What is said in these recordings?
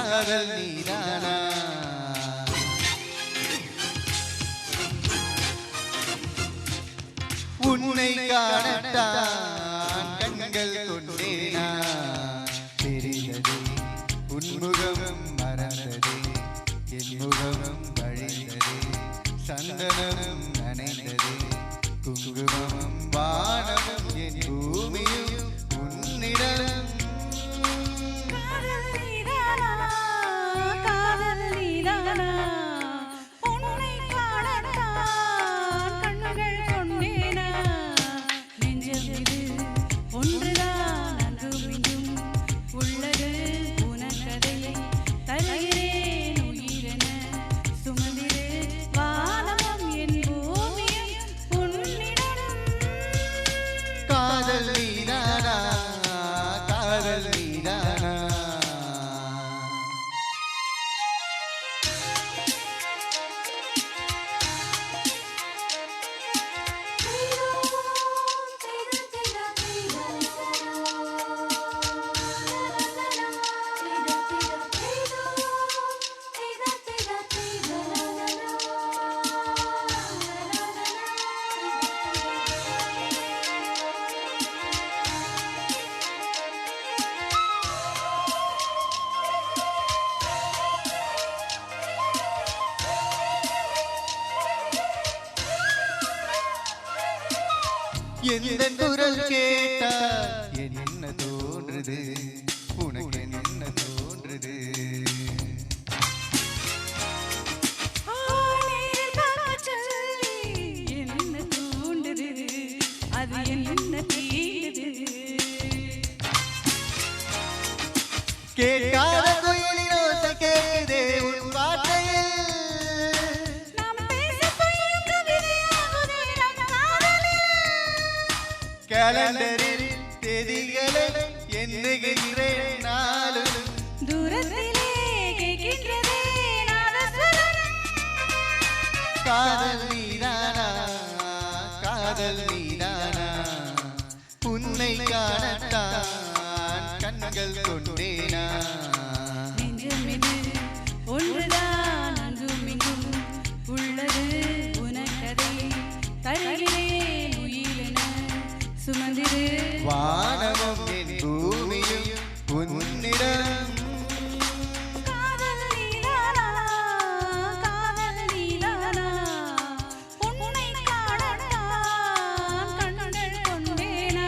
காதல் நீதானா உன்னை காணத்தான் கண்கள் கொண்டேனா தெரிந்ததே உன்முகம் மறந்ததே என் முகம் வழிந்ததே சந்தனம் நனைந்ததே குங்குமம் வானமும் என் பூமியும் உன்னிடம் காதல் நீதானா காதல் நீதானா எந்த குரல் கேட்டால் என்ன தோன்றுது உனக்கு என்ன தோன்றுது என்ன தோன்றுது அது என்ன தீண்டுது கேட்காத குயிலின் ஓசை கேட்குதே உன் வார்த்தையில் கேலண்டரில் தேதிகளை எண்ணுகின்றேன் நாளும் தூரத்திலே கேட்கின்றதே நாதஸ்வரம் காதல் நீதானா காதல் நீதானா உன்னை காணத்தான் கண்கள் கொண்டேனா நெஞ்சமிது ஒன்றுதான் அங்கும் இங்கும் உள்ளது உனக்கதை தருகிறேன் உயிரென சுமந்திரு வானமும் என் பூமியும் உன்னிடம் காதல் நீதானா காதல் நீதானா உன்னை காணத்தான் கண்கள் கொண்டேனா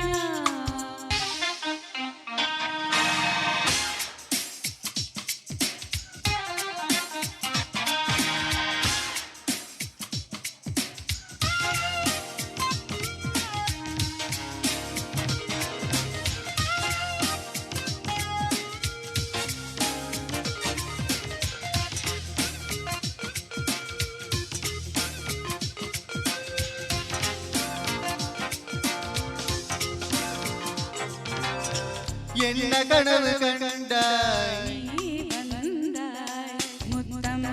என்ன கனவு கண்டாய் நீ வந்தாய் முத்தம்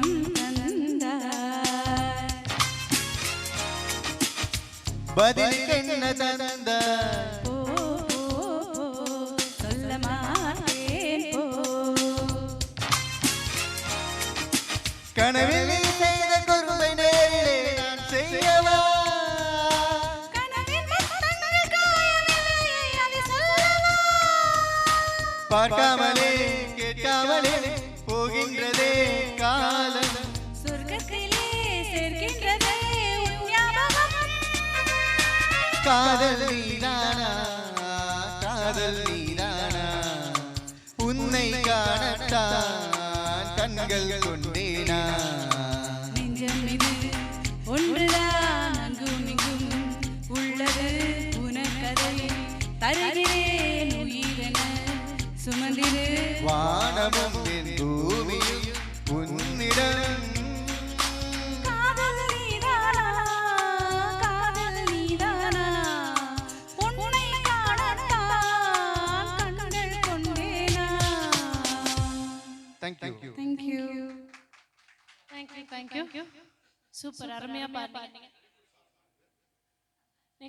தந்தாய் பதிலுக்கு என்ன தந்தாய் போ சொல்ல மாட்டேன் போ கனவில் நீ செய்த கொடுமை நேரிலே நான் செய்யவா கனவின் முத்தங்கள் காயவில்லை அதை சொல்லவா பார்க்காமலே கேட்காமலே போகின்றதே காலம் சொர்க்கத்திலே சேர்க்கின்றதே உன் ஞாபகம் காதல் நீதானா காதல் நீதானா உன்னை காணத்தான் கண்கள் கொண்டேனா நெஞ்சமிது ஒன்றுதான் அங்கும் இங்கும் உள்ளது உனக்கதை தருகிறேன் உயிரென சுமந்திரு வானமும் என் பூமியும் உன்னிடம் காதல் நீதானா காதல் நீதானா உன்னை காணத்தான் கண்கள் கொண்டேனா thank you Thank you. Thank you. Super. Aramaya பாடுனீங்க.